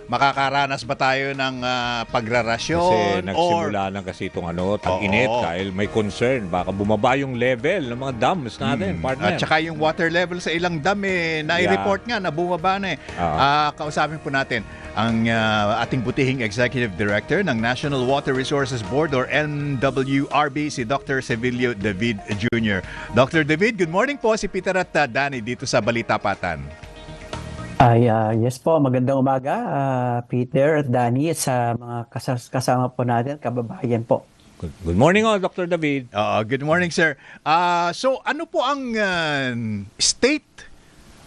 makakaranas ba tayo ng Kasi pagrarasyon nagsimula na kasi itong tag-init Oo. dahil may concern. Baka bumaba yung level ng mga dams natin, partner. At saka yung water level sa ilang dam na-report nga na bumaba na kausapin po natin ang ating butihing Executive Director ng National Water Resources Board or NWRB, si Dr. Sevilio David Jr. Dr. David, good morning po. Si Peter at Danny dito sa Balita Patan. Yes po, magandang umaga, Peter at Danny at sa mga kasama po natin, kababayan po. Good morning, Dr. David. Good morning, sir. So ano po ang state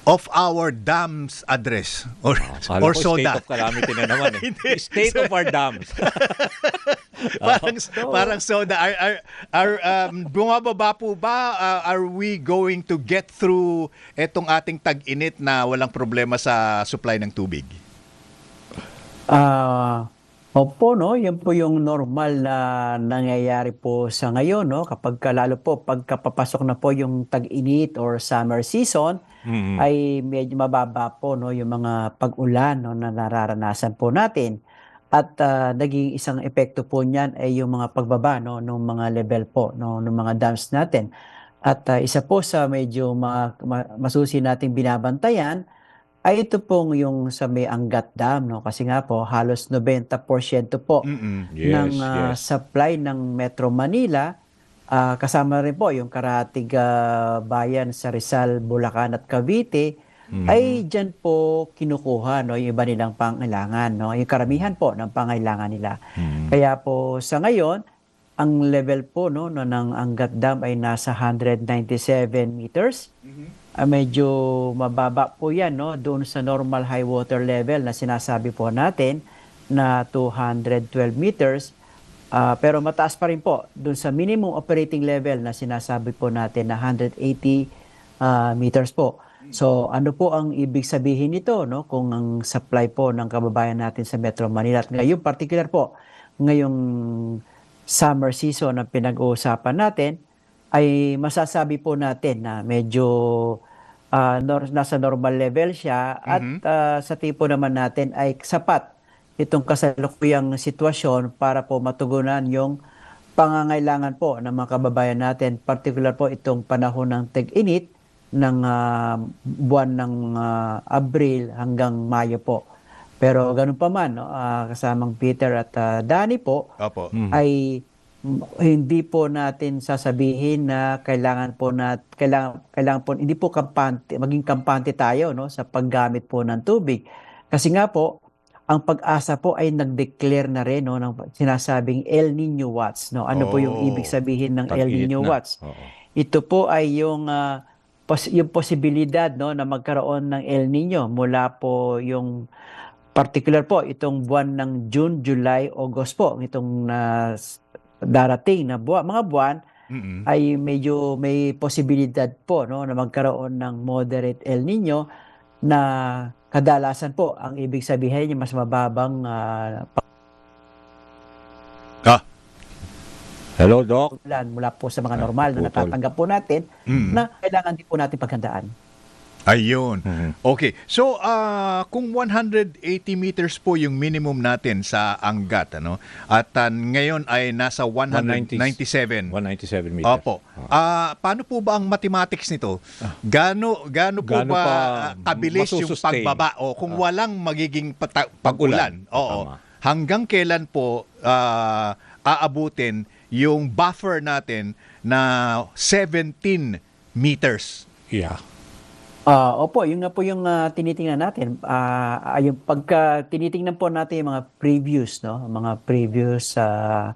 of our dams address or Akala ko SODA? state of calamity na naman. Hindi. State of our dams. parang soda. Bumababa po ba? Are we going to get through etong ating tag-init na walang problema sa supply ng tubig? Opo, no? Yan po yung normal na nangyayari po sa ngayon, no? Lalo po pagkapapasok na po yung tag-init or summer season, ay medyo mababa po, no? Yung mga pag-ulan, no? Na nararanasan po natin. At naging isang epekto po niyan ay yung mga pagbaba, no? Ng mga level po, no? Ng mga dams natin. At isa po sa medyo masusi nating binabantayan ay ito pong yung sa may Angat Dam, no? Kasi nga po halos 90% po Yes, ng yes. supply ng Metro Manila, kasama rin po yung karatig bayan sa Rizal, Bulacan at Cavite, ay dyan po kinukuha, no, yung iba nilang pangailangan, no? Yung karamihan po ng pangailangan nila. Kaya po sa ngayon, ang level po, no, ng Angat Dam ay nasa 197 meters. Medyo mababa po yan, no, doon sa normal high water level na sinasabi po natin na 212 meters. Pero mataas pa rin po doon sa minimum operating level na sinasabi po natin na 180 meters po. So ano po ang ibig sabihin nito, no, kung ang supply po ng kababayan natin sa Metro Manila at ngayon particular po ngayong summer season na pinag-uusapan natin, ay masasabi po natin na medyo nasa normal level siya at sa tipo naman natin ay sapat itong kasalukuyang sitwasyon para po matugunan yung pangangailangan po ng mga kababayan natin, particular po itong panahon ng tag-init ng buwan ng Abril hanggang Mayo po. Pero ganun pa man, no, kasamang Peter at Danny po, Opo. ay hindi po natin sasabihin na kailangan po hindi po maging kampante tayo, no, sa paggamit po ng tubig. Kasi nga po ang Pag-asa po ay nag-declare na rin, no, ng sinasabing El Nino watch, no. Ano po yung ibig sabihin ng El Tag-init Nino na. watch? Oo. Ito po ay yung posibilidad, no, na magkaroon ng El Nino mula po yung particular po itong buwan ng June, July, August po, itong darating na mga buwan ay medyo may posibilidad po, no, na magkaroon ng moderate El Nino na kadalasan po ang ibig sabihin niya mas mababang Hello, Doc. ulan mula po sa mga normal na putol. natatanggap po natin na kailangan din po natin paghandaan. Ayun. Okay. So, kung 180 meters po yung minimum natin sa Angat, ano? At ngayon ay nasa 197. 197 meters. Opo. Paano po ba ang mathematics nito? Gaano po Gaano ba pa kabilis yung masusustain? pagbaba o kung walang magiging pag-ulan? Oo. Tama. Hanggang kailan po aabutin yung buffer natin na 17 meters? Yeah. Opo, yun nga po yung tinitingnan natin. Yung pagka tinitingnan po natin yung mga previews, no? Mga previews na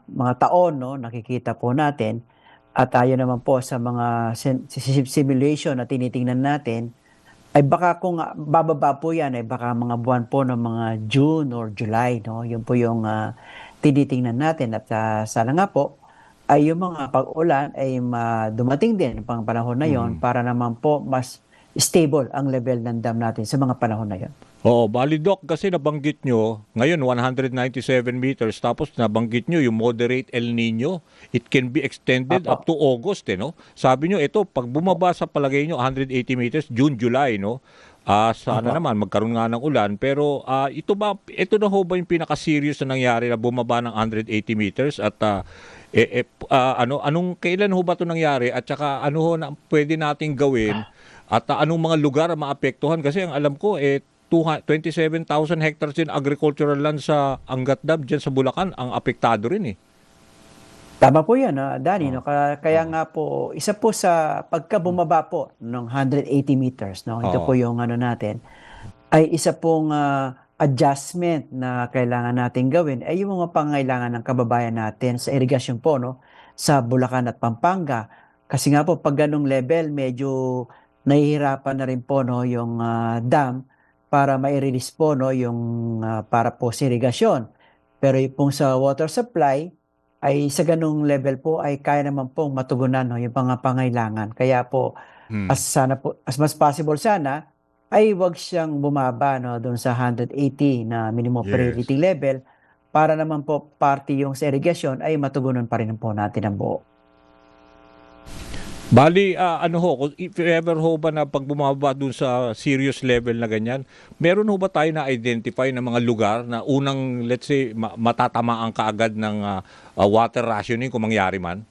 mga taon, no? Nakikita po natin. At ayon naman po sa mga simulation na tinitingnan natin, ay baka kung bababa po yan, ay baka mga buwan po ng mga June or July, no? Yun po yung tinitingnan natin. At sana nga po, ay yung mga pag-ulan ay dumating din pang panahon na yon para naman po mas stable ang level ng dam natin sa mga panahon na yon. Oo, bali Doc, kasi nabanggit nyo, ngayon 197 meters, tapos nabanggit nyo yung moderate El Nino, it can be extended up to August, no? Sabi nyo, ito, pag bumaba sa palagay nyo, 180 meters, June, July, no? Sana Opo. naman magkaroon nga ng ulan, pero ito na ho ba yung pinaka-serious na nangyari na bumaba ng 180 meters at kailan ho ba 'to nangyari at saka ano ho na pwede nating gawin at anong mga lugar ang maapektuhan kasi ang alam ko 27,000 hectares din agricultural land sa Angat Dam diyan sa Bulacan ang apektado rin eh. Tama po 'yan, Danny, Oo. 'no. Kaya nga po, isa po sa pagka bumaba po ng 180 meters, 'no, ito po Oo. yung ano natin, ay isa pong, adjustment na kailangan nating gawin ay yung mga pangangailangan ng kababayan natin sa irigasyon po, 'no, sa Bulacan at Pampanga. Kasi nga po 'pag gano'ng level medyo nahihirapan na rin po, 'no, yung, dam para mai-release po, 'no, yung, para po sa irigasyon. Pero yung pong sa water supply ay sa gano'ng level po ay kaya naman pong matugunan, 'no, yung mga pangailangan. Kaya po Hmm. as much possible sana ay 'wag siyang bumaba, 'no, do'n sa 180 na minimum Yes. operating level para naman po parte yung sa irigasyon ay matugunan pa rin po natin ang buo. Bali, ano ho, if ever ho ba na pag bumaba dun sa serious level na ganyan, meron ho ba tayo na-identify na mga lugar na unang, let's say, matatamaan kaagad ng water rationing kung mangyari man?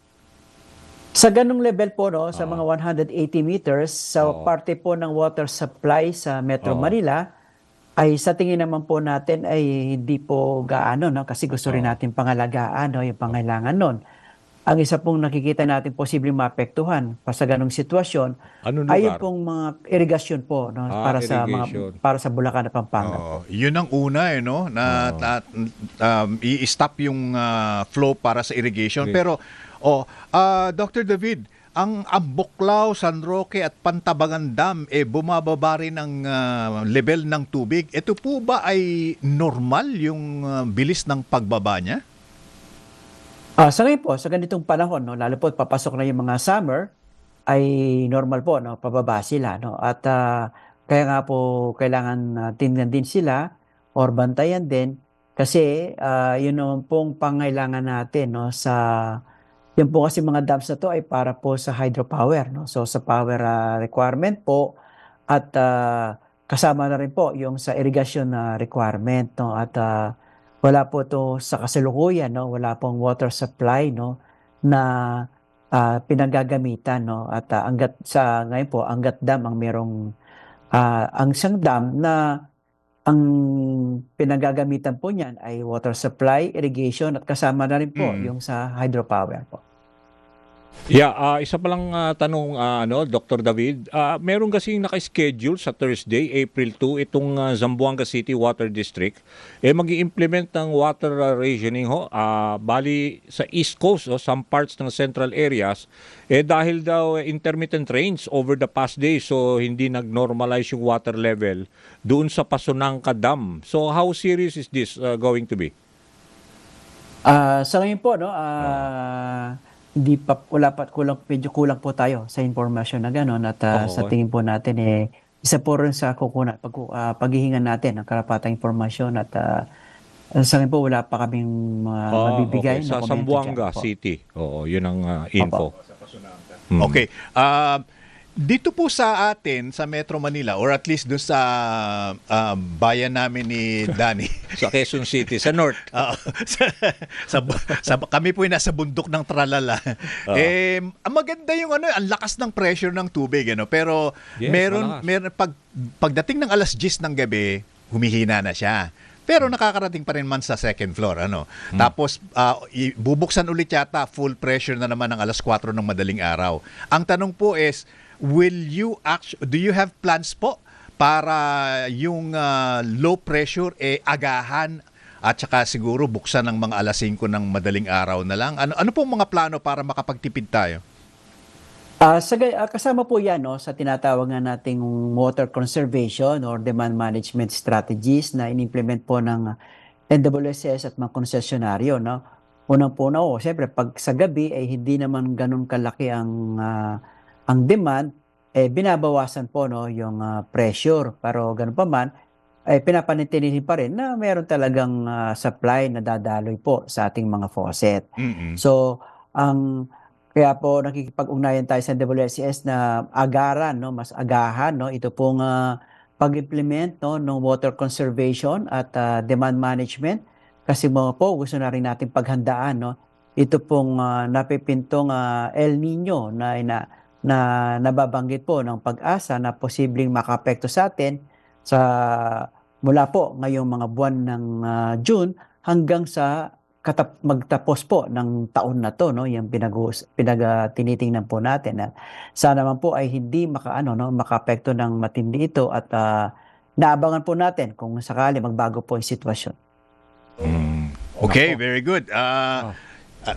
Sa gano'ng level po, 'no, sa Oo. mga 180 meters sa Oo. parte po ng water supply sa Metro Oo. Manila, ay sa tingin naman po natin ay hindi po gaano, 'no, kasi gusto rin Oo. natin pangalagaan, 'no, yung pangailangan nun. Ang isa pong nakikita natin posibleng maapektuhan pa sa gano'ng sitwasyon Anong ay yung lugar? pong mga irigasyon po, 'no, Irrigation. para sa Bulacan at Pampanga po. Oo, yun ang una no na Oo. i-stop yung flow para sa irrigation. Irri- Pero Dr. David, ang Buklao, San Roque at Pantabangan Dam bumababa rin ang level ng tubig. Ito po ba ay normal yung bilis ng pagbaba niya? Sa ngayon po, sa ganitong panahon, 'no, lalo po papasok na yung mga summer, ay normal po, 'no, pababa sila, 'no, at, kaya nga po kailangan tingnan din sila or bantayan din kasi, yun naman pong pangangailangan natin, 'no, yun po kasi mga dams na 'to ay para po sa hydropower, 'no. So, sa power, requirement po at, kasama na rin po yung sa irigasyon na requirement, 'no, at, wala po 'to sa kasalukuyan, 'no, wala pong water supply, 'no, na, pinanggagamitan, 'no, at, ngayon po Angat Dam ang merong, ang isang dam na ang pinanggagamitan po niyan ay water supply, irrigation at kasama na rin po Mm. yung sa hydropower po. Yeah, isa pa lang tanong Dr. David. Meron kasing naka-schedule sa Thursday, April 2 itong Zamboanga City Water District magi-implement ng water rationing ho. Bali sa East Coast some parts ng central areas dahil daw intermittent rains over the past days so hindi nag-normalize yung water level doon sa Pasunangka Dam. So how serious is this going to be? Sa ngayon po, 'no, Oo. hindi pa wala pa medyo kulang po tayo sa impormasyon na gano'n at, sa Oo. tingin po natin, isa po rin sa paghihingan natin ng karapatang impormasyon at, sa ngayon po wala pa kaming mga mabibigay Okay. na Sa komento diyan Zamboanga po. City. Oo, yun ang Opo. info. Mm. Okay. Dito po sa atin, sa Metro Manila, or at least doon sa bayan namin ni Danny, Sa Quezon City, sa North. Oo. Kami po yung nasa bundok ng Tralala. Oo. Ang maganda yung ang lakas ng pressure ng tubig, pero Yes, meron malakas. pagdating ng alas 10 ng gabi, humihina na siya. Pero nakakarating pa rin man sa second floor, Tapos bubuksan ulit yata, full pressure na naman ng alas 4 ng madaling araw. Ang tanong po is, do you have plans po para yung low pressure agahan at saka siguro buksan ng mga alas 5 ng madaling araw na lang? Ano pong mga plano para makapagtipid tayo? Kasama po 'yan, 'no, sa tinatawag nga nating water conservation or demand management strategies na inimplement po ng NWSS at mga konsesyonaryo, 'no. Unang-una po, siyempre 'pag sa gabi ay hindi naman gano'n kalaki ang demand, binabawasan po, 'no, yung, pressure. Pero gano'n pa man, pinapanatilihin pa rin na meron talagang, supply na dadaloy po sa ating mga faucet. Mm-mm. So, kaya po nakikipag-ugnayan tayo sa WSS na agaran, 'no, mas agahan, 'no, ito pong, pag-implement no ng water conservation at demand management kasi mga po gusto na rin nating paghandaan no ito pong napipintong El Nino na nababanggit po ng pag-asa na posibleng makapekto sa atin sa mula po ngayong mga buwan ng June hanggang sa magtapos po ng taon na to no yung tinitingnan po natin na sana naman po ay hindi makaapekto ng matindi ito at naabangan po natin kung sakali magbago po yung sitwasyon. Okay, very good. Okay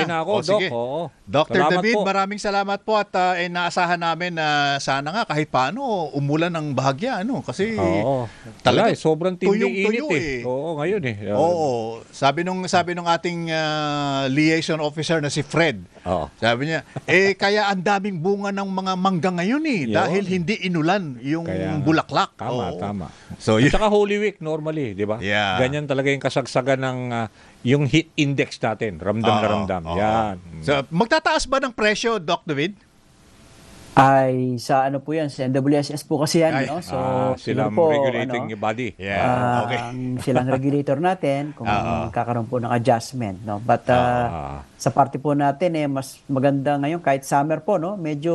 na ako, O, Doc. sige. Oo. Dr. Salamat David, po. maraming salamat po at inaasahan namin na sana nga kahit paano umulan ng bahagya kasi Oo. talaga Sobrang tindi tuyong-tuyo init eh. Oo, ngayon eh. Oo, sabi nung ating liaison officer na si Fred. Oo. Sabi niya, kaya ang daming bunga ng mga mangga ngayon Yun. dahil hindi inulan yung Kaya nga. bulaklak. Tama, Oo. tama. So, At yun. saka Holy Week normally, di ba? Yeah. Ganyan talaga yung kasagsagan ng yung heat index natin. Ramdam na Oo, ramdam. oo. Yan. So, magtataas ba ng presyo, Doc David? Ay sa ano po yan, sa NWSS po kasi yan, Ay, no? So, Silang siguro po, regulating body. Yeah, okay. silang regulator natin kung kakaroon po ng adjustment, no? But sa parte po natin mas maganda ngayon kahit summer po, no? Medyo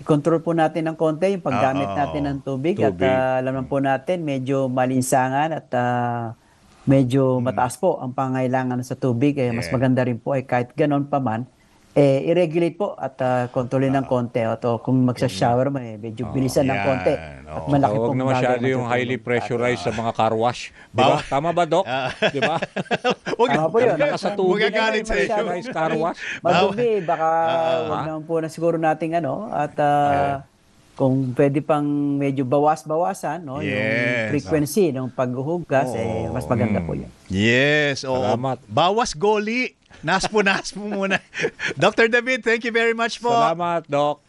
i-control po natin ng konti yung paggamit natin ng tubig. At alam naman po natin medyo malinsangan at medyo mataas po ang pangailangan sa tubig. Mas maganda rin po kahit ganon pa man i-regulate po at kontrolin ng konti o kung magsa-shower man medyo bilisan ng konti at malaki Huwag pong na masyado bagay yung highly matutulong. pressurized sa mga car wash. Di ba? Tama ba, Doc? Di ba? Tama po yun. Naka sa tubig Magagalit sa iyo. pressurized car wash. Madumi, baka wag naman po na siguro nating at kung pwede pang medyo bawas-bawasan no, yung Yes. frequency ng paghuhugas, mas maganda po yun. Yes. Oo. Salamat. Bawas goli. Naspo muna. Dr. David, thank you very much po. Salamat, Doc.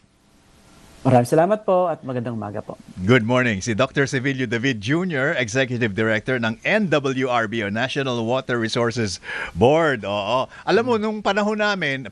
Maraming salamat po at magandang umaga po. Good morning. Si Dr. Sevilio David Jr., Executive Director ng NWRB o National Water Resources Board. Oo. Alam mo, nung panahon namin,